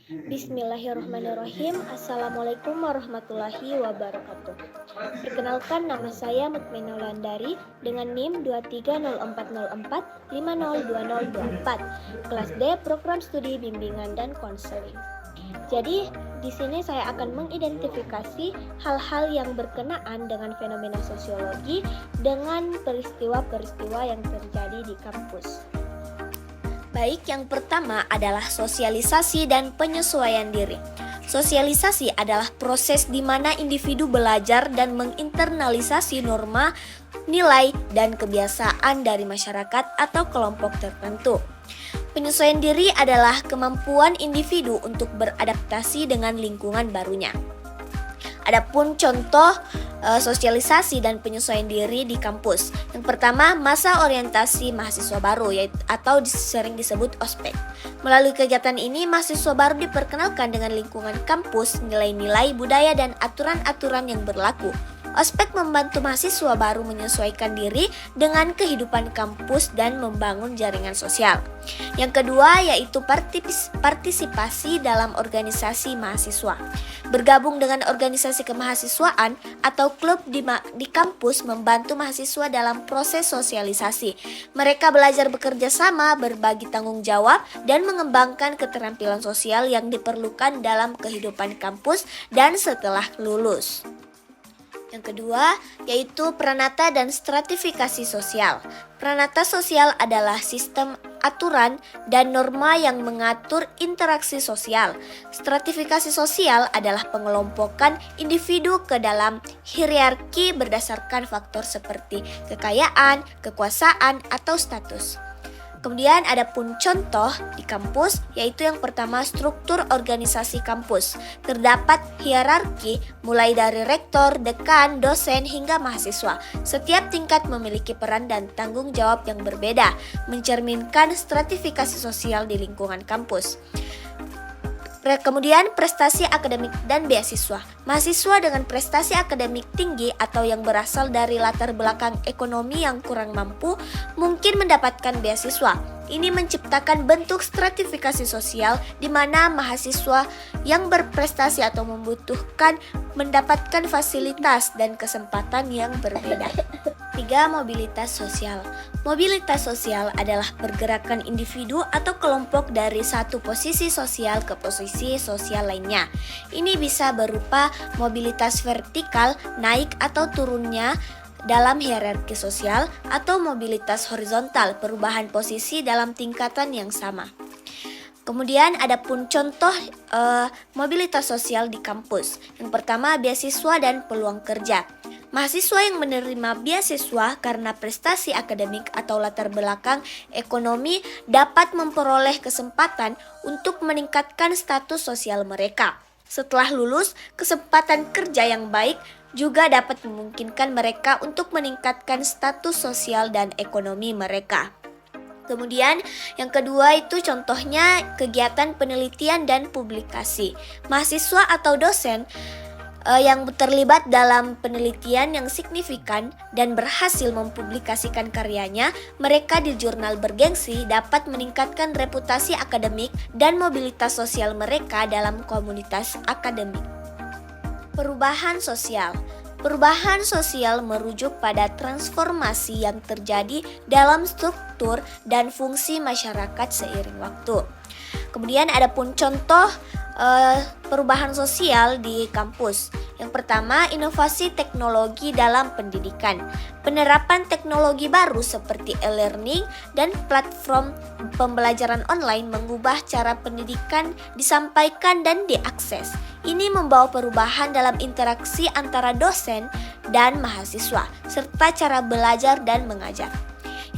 Bismillahirrahmanirrahim. Assalamualaikum warahmatullahi wabarakatuh. Perkenalkan, nama saya Mukminah Wulandari dengan NIM 230404502024, kelas D, Program Studi Bimbingan dan Konseling. Jadi, di sini saya akan mengidentifikasi hal-hal yang berkenaan dengan fenomena sosiologi dengan peristiwa-peristiwa yang terjadi di kampus. Baik, yang pertama adalah sosialisasi dan penyesuaian diri. Sosialisasi adalah proses di mana individu belajar dan menginternalisasi norma, nilai, dan kebiasaan dari masyarakat atau kelompok tertentu. Penyesuaian diri adalah kemampuan individu untuk beradaptasi dengan lingkungan barunya. Adapun contoh sosialisasi dan penyesuaian diri di kampus. Yang pertama, masa orientasi mahasiswa baru atau sering disebut ospek. Melalui kegiatan ini, mahasiswa baru diperkenalkan dengan lingkungan kampus, nilai-nilai, budaya, dan aturan-aturan yang berlaku. Ospek membantu mahasiswa baru menyesuaikan diri dengan kehidupan kampus dan membangun jaringan sosial. Yang kedua yaitu partisipasi dalam organisasi mahasiswa. Bergabung dengan organisasi kemahasiswaan atau klub di kampus membantu mahasiswa dalam proses sosialisasi. Mereka belajar bekerja sama, berbagi tanggung jawab, dan mengembangkan keterampilan sosial yang diperlukan dalam kehidupan kampus dan setelah lulus. Yang kedua, yaitu pranata dan stratifikasi sosial. Pranata sosial adalah sistem aturan dan norma yang mengatur interaksi sosial. Stratifikasi sosial adalah pengelompokan individu ke dalam hierarki berdasarkan faktor seperti kekayaan, kekuasaan, atau status. Kemudian ada pun contoh di kampus, yaitu yang pertama struktur organisasi kampus. Terdapat hierarki mulai dari rektor, dekan, dosen, hingga mahasiswa. Setiap tingkat memiliki peran dan tanggung jawab yang berbeda, mencerminkan stratifikasi sosial di lingkungan kampus. Kemudian prestasi akademik dan beasiswa. Mahasiswa dengan prestasi akademik tinggi atau yang berasal dari latar belakang ekonomi yang kurang mampu mungkin mendapatkan beasiswa. Ini menciptakan bentuk stratifikasi sosial di mana mahasiswa yang berprestasi atau membutuhkan mendapatkan fasilitas dan kesempatan yang berbeda. 3. Mobilitas sosial. Mobilitas sosial adalah pergerakan individu atau kelompok dari satu posisi sosial ke posisi sosial lainnya. Ini bisa berupa mobilitas vertikal, naik atau turunnya dalam hierarki sosial, atau mobilitas horizontal, perubahan posisi dalam tingkatan yang sama. Kemudian ada pun contoh mobilitas sosial di kampus. Yang pertama, beasiswa dan peluang kerja. Mahasiswa yang menerima beasiswa karena prestasi akademik atau latar belakang ekonomi dapat memperoleh kesempatan untuk meningkatkan status sosial mereka. Setelah lulus, kesempatan kerja yang baik juga dapat memungkinkan mereka untuk meningkatkan status sosial dan ekonomi mereka. Kemudian yang kedua itu contohnya kegiatan penelitian dan publikasi. Mahasiswa atau dosen yang terlibat dalam penelitian yang signifikan dan berhasil mempublikasikan karyanya, mereka di jurnal bergengsi dapat meningkatkan reputasi akademik dan mobilitas sosial mereka dalam komunitas akademik. Perubahan sosial. Perubahan sosial merujuk pada transformasi yang terjadi dalam struktur dan fungsi masyarakat seiring waktu. Kemudian ada pun contoh perubahan sosial di kampus. Yang pertama, inovasi teknologi dalam pendidikan. Penerapan teknologi baru seperti e-learning dan platform pembelajaran online mengubah cara pendidikan disampaikan dan diakses. Ini membawa perubahan dalam interaksi antara dosen dan mahasiswa, serta cara belajar dan mengajar.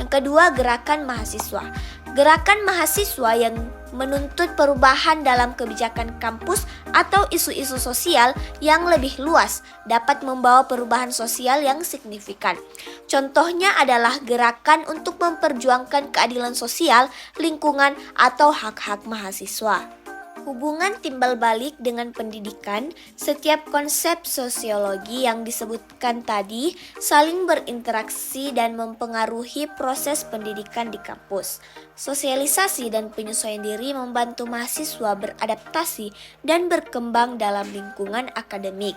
Yang kedua, gerakan mahasiswa. Gerakan mahasiswa yang menuntut perubahan dalam kebijakan kampus atau isu-isu sosial yang lebih luas dapat membawa perubahan sosial yang signifikan. Contohnya adalah gerakan untuk memperjuangkan keadilan sosial, lingkungan, atau hak-hak mahasiswa. Hubungan timbal balik dengan pendidikan, setiap konsep sosiologi yang disebutkan tadi saling berinteraksi dan mempengaruhi proses pendidikan di kampus. Sosialisasi dan penyesuaian diri membantu mahasiswa beradaptasi dan berkembang dalam lingkungan akademik.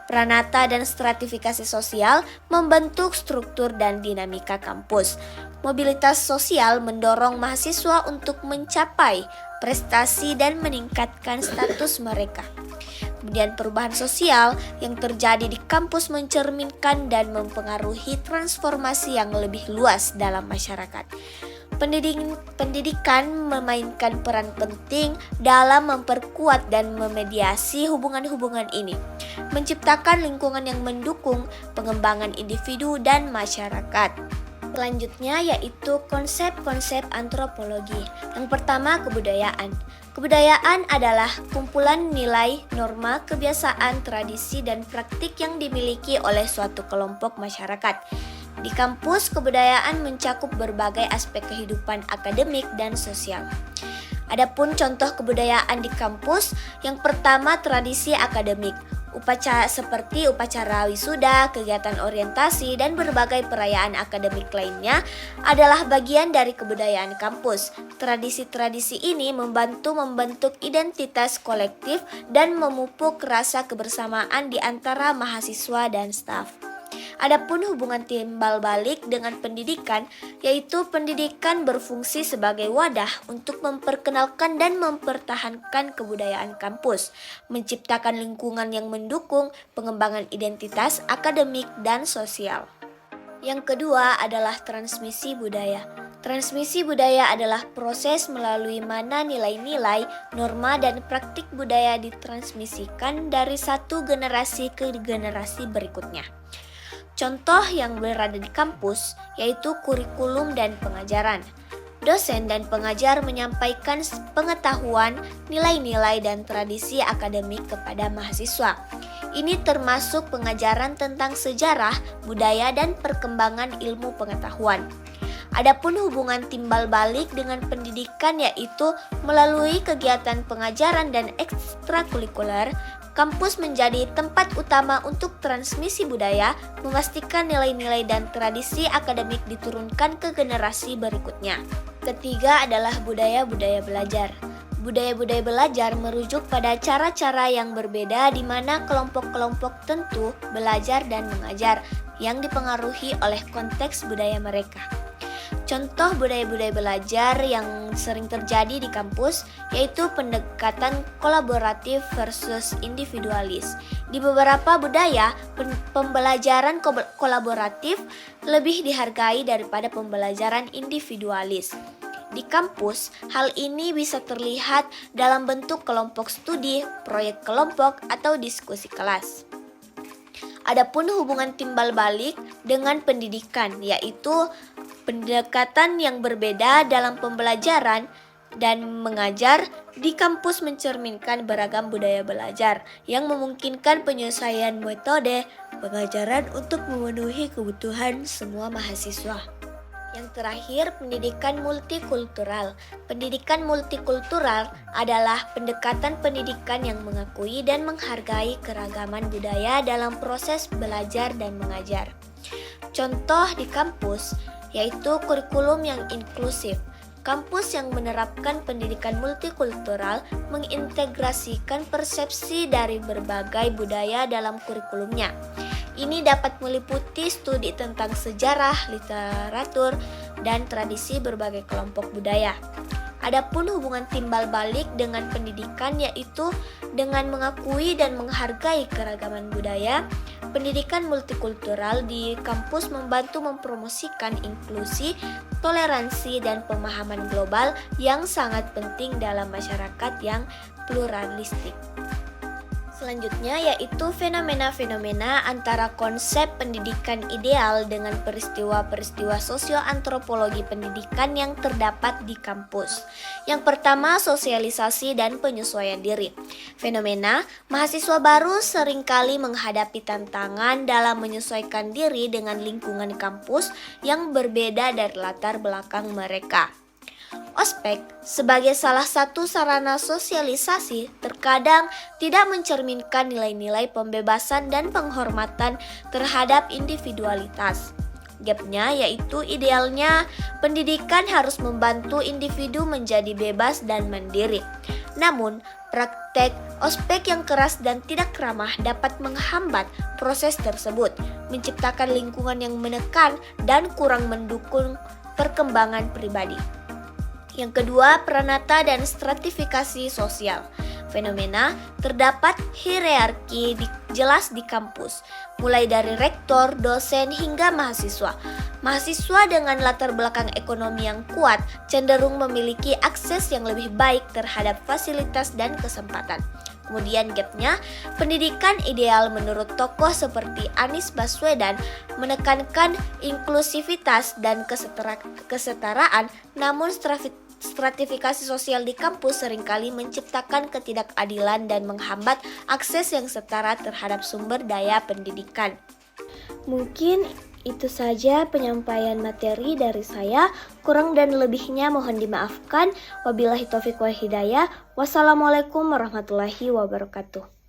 Pranata dan stratifikasi sosial membentuk struktur dan dinamika kampus. Mobilitas sosial mendorong mahasiswa untuk mencapai prestasi dan meningkatkan status mereka. Kemudian perubahan sosial yang terjadi di kampus mencerminkan dan mempengaruhi transformasi yang lebih luas dalam masyarakat. Pendidikan memainkan peran penting dalam memperkuat dan memediasi hubungan-hubungan ini, menciptakan lingkungan yang mendukung pengembangan individu dan masyarakat. Selanjutnya yaitu konsep-konsep antropologi. Yang pertama, kebudayaan. Kebudayaan adalah kumpulan nilai, norma, kebiasaan, tradisi, dan praktik yang dimiliki oleh suatu kelompok masyarakat. Di kampus, kebudayaan mencakup berbagai aspek kehidupan akademik dan sosial. Adapun contoh kebudayaan di kampus, yang pertama tradisi akademik. Upacara seperti upacara wisuda, kegiatan orientasi, dan berbagai perayaan akademik lainnya adalah bagian dari kebudayaan kampus. Tradisi-tradisi ini membantu membentuk identitas kolektif dan memupuk rasa kebersamaan di antara mahasiswa dan staf. Adapun hubungan timbal balik dengan pendidikan, yaitu pendidikan berfungsi sebagai wadah untuk memperkenalkan dan mempertahankan kebudayaan kampus, menciptakan lingkungan yang mendukung pengembangan identitas akademik dan sosial. Yang kedua adalah transmisi budaya. Transmisi budaya adalah proses melalui mana nilai-nilai, norma, dan praktik budaya ditransmisikan dari satu generasi ke generasi berikutnya. Contoh yang berada di kampus yaitu kurikulum dan pengajaran. Dosen dan pengajar menyampaikan pengetahuan, nilai-nilai, dan tradisi akademik kepada mahasiswa. Ini termasuk pengajaran tentang sejarah, budaya, dan perkembangan ilmu pengetahuan. Adapun hubungan timbal balik dengan pendidikan yaitu melalui kegiatan pengajaran dan ekstrakurikuler. Kampus menjadi tempat utama untuk transmisi budaya, memastikan nilai-nilai dan tradisi akademik diturunkan ke generasi berikutnya. Ketiga adalah budaya-budaya belajar. Budaya-budaya belajar merujuk pada cara-cara yang berbeda di mana kelompok-kelompok tentu belajar dan mengajar yang dipengaruhi oleh konteks budaya mereka. Contoh budaya-budaya belajar yang sering terjadi di kampus yaitu pendekatan kolaboratif versus individualis. Di beberapa budaya, pembelajaran kolaboratif lebih dihargai daripada pembelajaran individualis. Di kampus, hal ini bisa terlihat dalam bentuk kelompok studi, proyek kelompok, atau diskusi kelas. Adapun hubungan timbal balik dengan pendidikan yaitu pendekatan yang berbeda dalam pembelajaran dan mengajar di kampus mencerminkan beragam budaya belajar yang memungkinkan penyelesaian metode pengajaran untuk memenuhi kebutuhan semua mahasiswa. Yang terakhir, pendidikan multikultural. Pendidikan multikultural adalah pendekatan pendidikan yang mengakui dan menghargai keragaman budaya dalam proses belajar dan mengajar. Contoh di kampus yaitu kurikulum yang inklusif. Kampus yang menerapkan pendidikan multikultural mengintegrasikan persepsi dari berbagai budaya dalam kurikulumnya. Ini dapat meliputi studi tentang sejarah, literatur, dan tradisi berbagai kelompok budaya. Adapun hubungan timbal balik dengan pendidikan yaitu dengan mengakui dan menghargai keragaman budaya. Pendidikan multikultural di kampus membantu mempromosikan inklusi, toleransi, dan pemahaman global yang sangat penting dalam masyarakat yang pluralistik. Selanjutnya yaitu fenomena-fenomena antara konsep pendidikan ideal dengan peristiwa-peristiwa sosioantropologi pendidikan yang terdapat di kampus. Yang pertama, sosialisasi dan penyesuaian diri. Fenomena, mahasiswa baru seringkali menghadapi tantangan dalam menyesuaikan diri dengan lingkungan kampus yang berbeda dari latar belakang mereka. Ospek sebagai salah satu sarana sosialisasi terkadang tidak mencerminkan nilai-nilai pembebasan dan penghormatan terhadap individualitas. Gapnya yaitu idealnya pendidikan harus membantu individu menjadi bebas dan mandiri. Namun, praktek ospek yang keras dan tidak ramah dapat menghambat proses tersebut, menciptakan lingkungan yang menekan dan kurang mendukung perkembangan pribadi. Yang kedua, peranata dan stratifikasi sosial. Fenomena terdapat hierarki jelas di kampus, mulai dari rektor, dosen, hingga mahasiswa. Mahasiswa dengan latar belakang ekonomi yang kuat cenderung memiliki akses yang lebih baik terhadap fasilitas dan kesempatan. Kemudian gapnya, pendidikan ideal menurut tokoh seperti Anies Baswedan menekankan inklusivitas dan kesetaraan, namun stratifikasi sosial di kampus seringkali menciptakan ketidakadilan dan menghambat akses yang setara terhadap sumber daya pendidikan. Mungkin itu saja penyampaian materi dari saya. Kurang dan lebihnya mohon dimaafkan. Wabillahi taufiq wal hidayah. Wassalamualaikum warahmatullahi wabarakatuh.